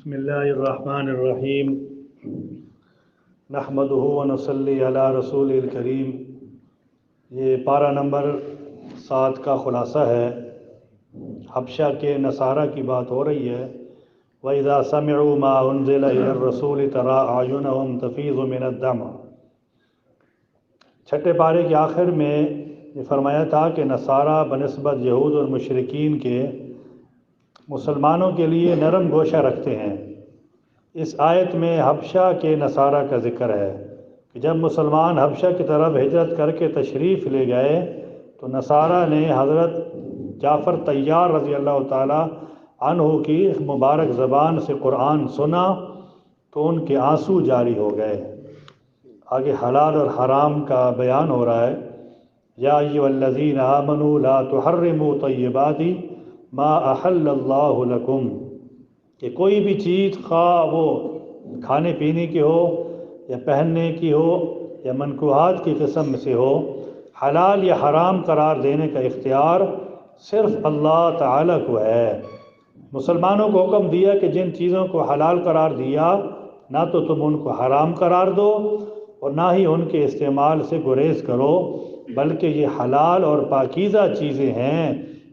بسم اللہ الرحمن الرحیم نحمدہ و نصلی علی رسول الکریم۔ یہ پارہ نمبر 7 کا خلاصہ ہے۔ حبشہ کے نصارہ کی بات ہو رہی ہے۔ وَإِذَا سَمِعُوا مَا أُنزِلَ إِلَى الرَّسُولِ تَرَىٰ أَعْيُنَهُمْ تَفِيضُ مِنَ الدَّمْعِ۔ چھٹے پارے کے آخر میں یہ فرمایا تھا کہ نصارہ بنسبت یہود اور مشرکین کے مسلمانوں کے لیے نرم گوشہ رکھتے ہیں۔ اس آیت میں حبشہ کے نصارہ کا ذکر ہے کہ جب مسلمان حبشہ کی طرف ہجرت کر کے تشریف لے گئے تو نصارہ نے حضرت جعفر طیار رضی اللہ تعالی عنہ کی مبارک زبان سے قرآن سنا تو ان کے آنسو جاری ہو گئے۔ آگے حلال اور حرام کا بیان ہو رہا ہے۔ یا ایھا الذین آمنوا لا تحرموا طیبات ما احل اللہ لکم، کہ کوئی بھی چیز خواہ وہ کھانے پینے کی ہو یا پہننے کی ہو یا منکوحات کی قسم سے ہو، حلال یا حرام قرار دینے کا اختیار صرف اللہ تعالیٰ کو ہے۔ مسلمانوں کو حکم دیا کہ جن چیزوں کو حلال قرار دیا نہ تو تم ان کو حرام قرار دو اور نہ ہی ان کے استعمال سے گریز کرو، بلکہ یہ حلال اور پاکیزہ چیزیں ہیں،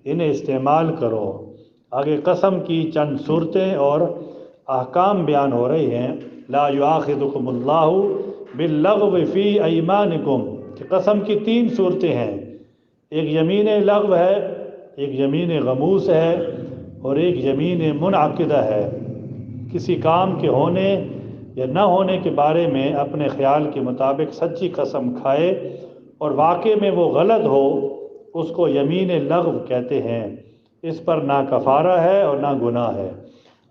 انہیں استعمال کرو۔ آگے قسم کی چند صورتیں اور احکام بیان ہو رہے ہیں۔ لا یؤاخذکم اللہ باللغو فی ایمانکم، کہ قسم کی 3 صورتیں ہیں۔ ایک یمین لغو ہے، ایک یمین غموس ہے اور ایک یمین منعقدہ ہے۔ کسی کام کے ہونے یا نہ ہونے کے بارے میں اپنے خیال کے مطابق سچی قسم کھائے اور واقع میں وہ غلط ہو، اس کو یمین لغو کہتے ہیں۔ اس پر نہ کفارہ ہے اور نہ گناہ ہے۔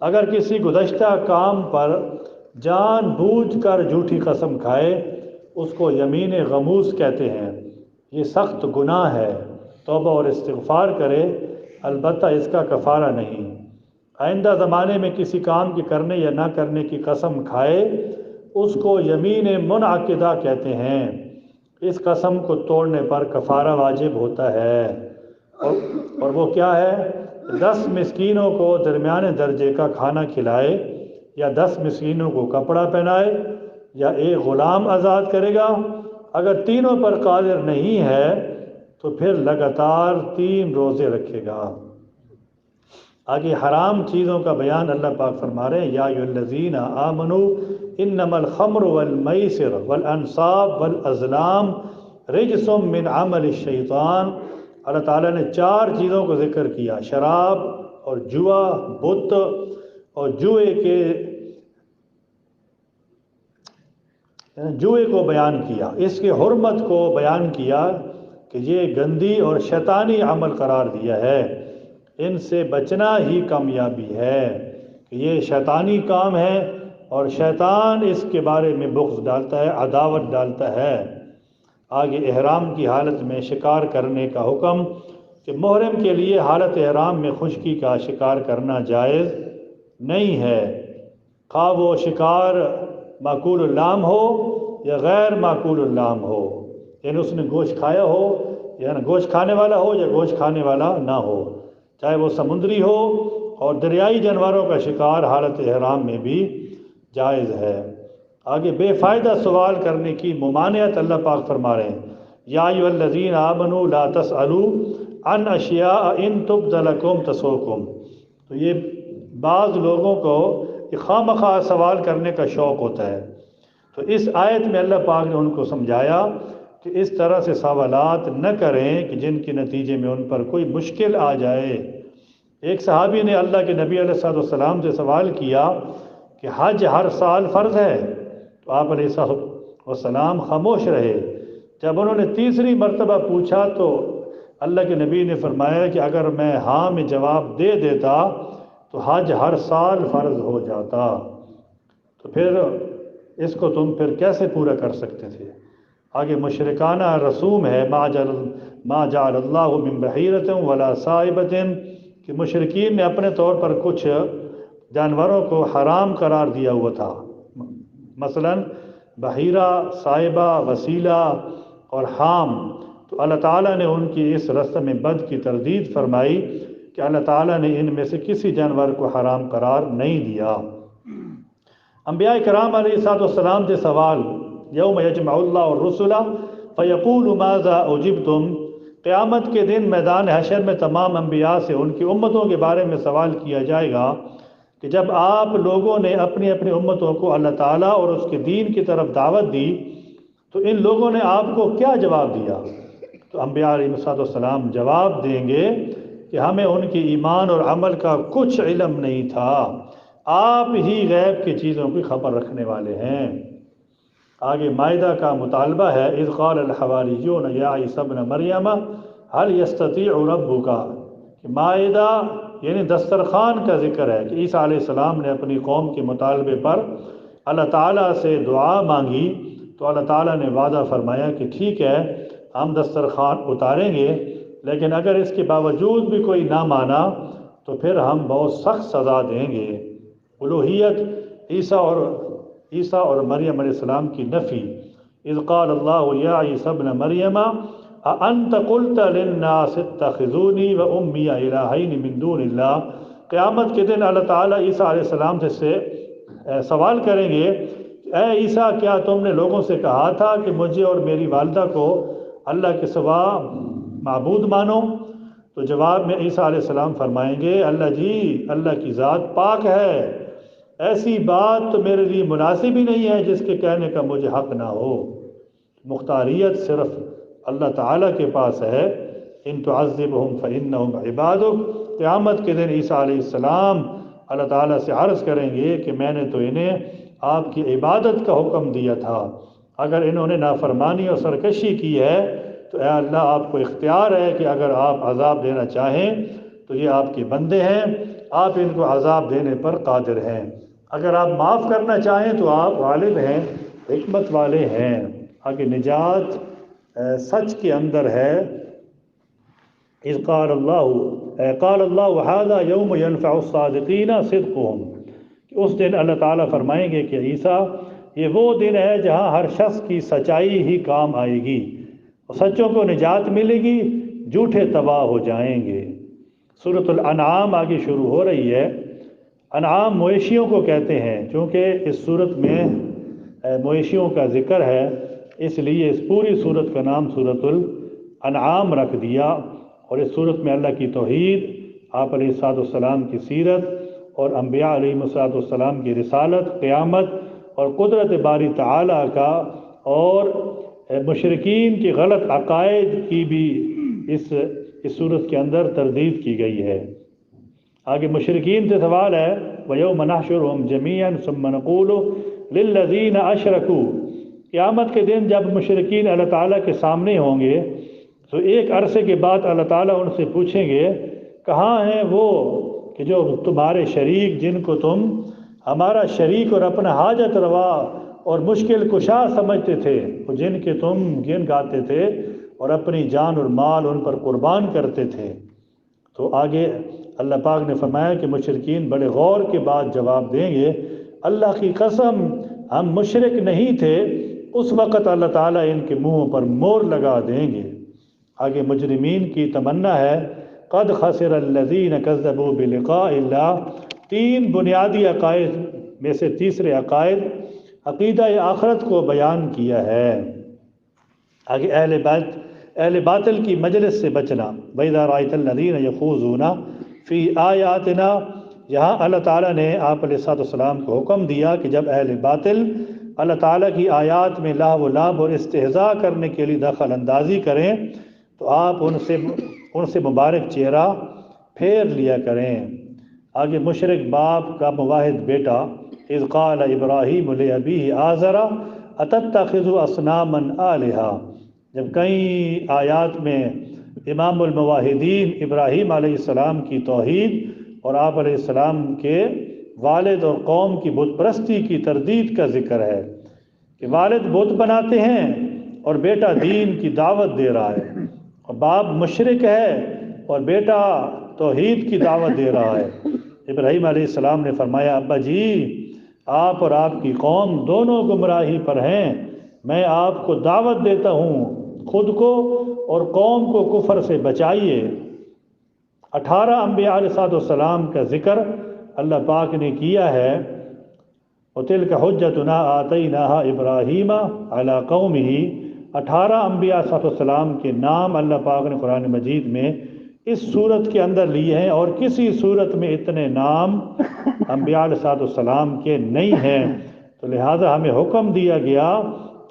اگر کسی گزشتہ کام پر جان بوجھ کر جھوٹی قسم کھائے اس کو یمین غموس کہتے ہیں۔ یہ سخت گناہ ہے، توبہ اور استغفار کرے، البتہ اس کا کفارہ نہیں۔ آئندہ زمانے میں کسی کام کے کرنے یا نہ کرنے کی قسم کھائے اس کو یمین منعقدہ کہتے ہیں۔ اس قسم کو توڑنے پر کفارہ واجب ہوتا ہے، اور وہ کیا ہے؟ 10 مسکینوں کو درمیانے درجے کا کھانا کھلائے، یا 10 مسکینوں کو کپڑا پہنائے، یا ایک غلام آزاد کرے گا۔ اگر تینوں پر قادر نہیں ہے تو پھر لگاتار 3 روزے رکھے گا۔ آگے حرام چیزوں کا بیان اللہ پاک فرما رہے ہیں۔ یا ایھا الذین آمنوا انما الخمر والمیسر والانصاب والازلام رجس من عمل الشیطان۔ اللہ تعالیٰ نے 4 چیزوں کو ذکر کیا، شراب اور جوا، بت اور جوئے کو بیان کیا، اس کے حرمت کو بیان کیا کہ یہ گندی اور شیطانی عمل قرار دیا ہے، ان سے بچنا ہی کامیابی ہے، کہ یہ شیطانی کام ہے اور شیطان اس کے بارے میں بغض ڈالتا ہے، عداوت ڈالتا ہے۔ آگے احرام کی حالت میں شکار کرنے کا حکم، کہ محرم کے لیے حالت احرام میں خشکی کا شکار کرنا جائز نہیں ہے، خواہ وہ شکار معقول اللام ہو یا غیر معقول اللام ہو، یعنی اس نے گوشت کھایا ہو یا گوشت کھانے والا ہو یا گوشت کھانے والا نہ ہو، چاہے وہ سمندری ہو، اور دریائی جانوروں کا شکار حالت احرام میں بھی جائز ہے۔ آگے بے فائدہ سوال کرنے کی ممانعت اللہ پاک فرما رہے ہیں۔ یا ایھا الذین آمنوا لا تسألوا عن اشیاء ان تبد لکم تسؤکم۔ تو یہ بعض لوگوں کو خواہ مخواہ سوال کرنے کا شوق ہوتا ہے، تو اس آیت میں اللہ پاک نے ان کو سمجھایا کہ اس طرح سے سوالات نہ کریں کہ جن کے نتیجے میں ان پر کوئی مشکل آ جائے۔ ایک صحابی نے اللہ کے نبی علیہ السلام سے سوال کیا کہ حج ہر سال فرض ہے، تو آپ علیہ السلام خاموش رہے۔ جب انہوں نے تیسری مرتبہ پوچھا تو اللہ کے نبی نے فرمایا کہ اگر میں ہاں میں جواب دے دیتا تو حج ہر سال فرض ہو جاتا، تو پھر اس کو تم پھر کیسے پورا کر سکتے تھے؟ آگے مشرکانہ رسوم ہے، ما جعل اللہ من بحیرۃ ولا صائبۃ، کہ مشرکین نے اپنے طور پر کچھ جانوروں کو حرام قرار دیا ہوا تھا، مثلا بحیرہ، صائبہ، وسیلہ اور حام۔ تو اللہ تعالیٰ نے ان کی اس رسم بد کی تردید فرمائی کہ اللہ تعالیٰ نے ان میں سے کسی جانور کو حرام قرار نہیں دیا۔ انبیاء کرام علیہ السلام سے سوال، یوم یجمع اللہ الرسل فیقول ماذا اجبتم، قیامت کے دن میدان حشر میں تمام انبیاء سے ان کی امتوں کے بارے میں سوال کیا جائے گا کہ جب آپ لوگوں نے اپنی اپنی امتوں کو اللہ تعالیٰ اور اس کے دین کی طرف دعوت دی تو ان لوگوں نے آپ کو کیا جواب دیا؟ تو انبیاء علیہ السلام جواب دیں گے کہ ہمیں ان کی ایمان اور عمل کا کچھ علم نہیں تھا، آپ ہی غیب کی چیزوں کی خبر رکھنے والے ہیں۔ آگے مائدہ کا مطالبہ ہے، اذ قال الحواریون یا عیسی ابن مریم هل یستطیع ربک، کہ مائدہ یعنی دسترخوان کا ذکر ہے کہ عیسیٰ علیہ السلام نے اپنی قوم کے مطالبے پر اللہ تعالیٰ سے دعا مانگی تو اللہ تعالیٰ نے وعدہ فرمایا کہ ٹھیک ہے ہم دسترخوان اتاریں گے، لیکن اگر اس کے باوجود بھی کوئی نہ مانا تو پھر ہم بہت سخت سزا دیں گے۔ الوہیت عیسیٰ اور مریم علیہ السلام کی نفی، اذ قال اللہ یا عیسی ابن مریم اانت قلت للناس اتخذونی و امی الہین من دون اللہ، قیامت کے دن اللہ تعالیٰ عیسیٰ علیہ السلام سے سوال کریں گے، اے عیسیٰ کیا تم نے لوگوں سے کہا تھا کہ مجھے اور میری والدہ کو اللہ کے سوا معبود مانو؟ تو جواب میں عیسیٰ علیہ السلام فرمائیں گے، اللہ جی اللہ کی ذات پاک ہے، ایسی بات تو میرے لیے مناسب ہی نہیں ہے جس کے کہنے کا مجھے حق نہ ہو، مختاریت صرف اللہ تعالیٰ کے پاس ہے، ان تعذبہم فإنہم عبادک۔ قیامت کے دن عیسیٰ علیہ السلام اللہ تعالیٰ سے عرض کریں گے کہ میں نے تو انہیں آپ کی عبادت کا حکم دیا تھا، اگر انہوں نے نافرمانی اور سرکشی کی ہے تو اے اللہ آپ کو اختیار ہے کہ اگر آپ عذاب دینا چاہیں تو یہ آپ کے بندے ہیں، آپ ان کو عذاب دینے پر قادر ہیں، اگر آپ معاف کرنا چاہیں تو آپ غالب ہیں، حکمت والے ہیں۔ آگے نجات سچ کے اندر ہے، اذ قال اللہ ھذا یوم ینفع الصادقین صدقہم، کہ اس دن اللہ تعالیٰ فرمائیں گے کہ عیسیٰ یہ وہ دن ہے جہاں ہر شخص کی سچائی ہی کام آئے گی، اور سچوں کو نجات ملے گی، جھوٹے تباہ ہو جائیں گے۔ سورۃ الانعام آگے شروع ہو رہی ہے۔ انعام مویشیوں کو کہتے ہیں، چونکہ اس صورت میں مویشیوں کا ذکر ہے اس لیے اس پوری صورت کا نام سورۃ الانعام رکھ دیا، اور اس صورت میں اللہ کی توحید، آپ علیہ السلام کی سیرت اور انبیاء علیہ السلام کی رسالت، قیامت اور قدرت باری تعالیٰ کا اور مشرکین کی غلط عقائد کی بھی اس صورت کے اندر تردید کی گئی ہے۔ آگے مشرکین سے سوال ہے، وَيَوْمَ نَحْشُرُهُمْ جَمِيعًا ثُمَّ نَقُولُ لِلَّذِينَ أَشْرَكُوا، قیامت کے دن جب مشرکین اللہ تعالیٰ کے سامنے ہوں گے تو ایک عرصے کے بعد اللہ تعالیٰ ان سے پوچھیں گے کہاں ہیں وہ کہ جو تمہارے شریک، جن کو تم ہمارا شریک اور اپنا حاجت روا اور مشکل کشا سمجھتے تھے، جن کے تم گن گاتے تھے اور اپنی جان اور مال ان پر قربان کرتے تھے۔ تو آگے اللہ پاک نے فرمایا کہ مشرکین بڑے غور کے بعد جواب دیں گے، اللہ کی قسم ہم مشرک نہیں تھے، اس وقت اللہ تعالیٰ ان کے منہوں پر مور لگا دیں گے۔ آگے مجرمین کی تمنا ہے، قد خسر الذین کذبوا بلقاء اللہ، تین بنیادی عقائد میں سے تیسرے عقائد عقیدہ آخرت کو بیان کیا ہے۔ آگے اہل باطل کی مجلس سے بچنا، وَإِذَا رَأَيْتَ الَّذِينَ يَخُوضُونَ فِي آيَاتِنَا، یہاں اللہ تعالیٰ نے آپ علیہ السلام کو حکم دیا کہ جب اہل باطل اللہ تعالیٰ کی آیات میں لہو و لعب اور استہزاء کرنے کے لیے دخل اندازی کریں تو آپ ان سے مبارک چہرہ پھیر لیا کریں۔ آگے مشرک باپ کا مواحد بیٹا، اذ قال ابراہیم لأبیہ آزر اتتخذ اصناما آلہا، جب کئی آیات میں امام المواحدین ابراہیم علیہ السلام کی توحید اور آپ علیہ السلام کے والد اور قوم کی بت پرستی کی تردید کا ذکر ہے کہ والد بت بناتے ہیں اور بیٹا دین کی دعوت دے رہا ہے، اور باپ مشرک ہے اور بیٹا توحید کی دعوت دے رہا ہے۔ ابراہیم علیہ السلام نے فرمایا، ابا جی آپ اور آپ کی قوم دونوں گمراہی پر ہیں، میں آپ کو دعوت دیتا ہوں خود کو اور قوم کو کفر سے بچائیے۔ 18 انبیاء علیہ السلام کا ذکر اللہ پاک نے کیا ہے، وَتِلْكَ حُجَّتُنَا آتَيْنَاهَا إِبْرَاهِيمَ عَلَىٰ قَوْمِهِ 18 انبیاء صلی اللہ علیہ وسلم کے نام اللہ پاک نے قرآن مجید میں اس صورت کے اندر لیے ہیں، اور کسی صورت میں اتنے نام انبیاء علیہ السلام کے نہیں ہیں، تو لہٰذا ہمیں حکم دیا گیا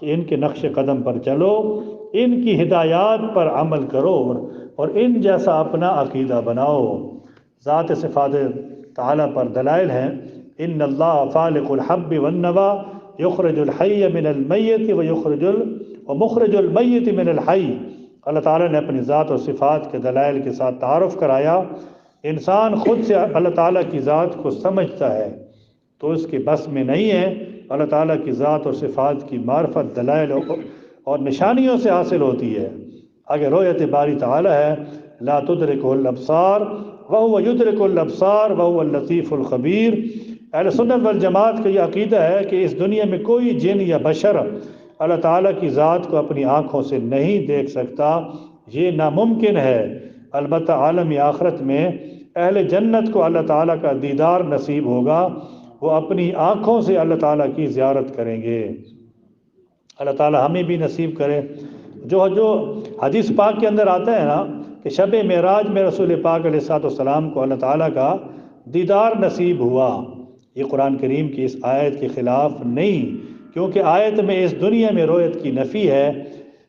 کہ ان کے نقش قدم پر چلو، ان کی ہدایات پر عمل کرو اور ان جیسا اپنا عقیدہ بناؤ۔ ذات صفات تعالیٰ پر دلائل ہیں، ان اللہ فالق الحب والنوا یخرج الحی من المیت ومخرج المیت من الحی۔ اللہ تعالیٰ نے اپنی ذات اور صفات کے دلائل کے ساتھ تعارف کرایا۔ انسان خود سے اللہ تعالیٰ کی ذات کو سمجھتا ہے تو اس کے بس میں نہیں ہے، اللہ تعالیٰ کی ذات اور صفات کی معرفت دلائل اور نشانیوں سے حاصل ہوتی ہے۔ آگے رؤیت باری تعالیٰ ہے، لا تدرکہ الابصار وہو یدرک الابصار وہو اللطیف الخبیر۔ اہل سنت والجماعت کا یہ عقیدہ ہے کہ اس دنیا میں کوئی جن یا بشر اللہ تعالیٰ کی ذات کو اپنی آنکھوں سے نہیں دیکھ سکتا، یہ ناممکن ہے۔ البتہ عالم آخرت میں اہل جنت کو اللہ تعالیٰ کا دیدار نصیب ہوگا، وہ اپنی آنکھوں سے اللہ تعالیٰ کی زیارت کریں گے۔ اللہ تعالیٰ ہمیں بھی نصیب کرے۔ جو حدیث پاک کے اندر آتا ہے نا کہ شب معراج میں رسول پاک علیہ السلام کو اللہ تعالیٰ کا دیدار نصیب ہوا، یہ قرآن کریم کی اس آیت کے خلاف نہیں، کیونکہ آیت میں اس دنیا میں رؤیت کی نفی ہے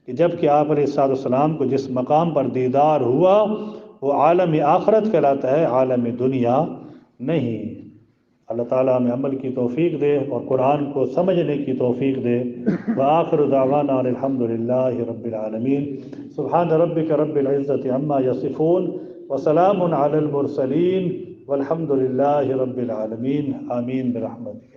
کہ جب کہ آپ علیہ السلام کو جس مقام پر دیدار ہوا وہ عالم آخرت کہلاتا ہے، عالم دنیا نہیں۔ اللہ تعالیٰ ہمیں عمل کی توفیق دے اور قرآن کو سمجھنے کی توفیق دے۔ وآخر دعوانا الحمد للہ رب العالمین۔ سبحان ربک رب العزت عما یصفون وسلام علی المرسلین والحمد للہ رب العالمین۔ آمین برحمتک۔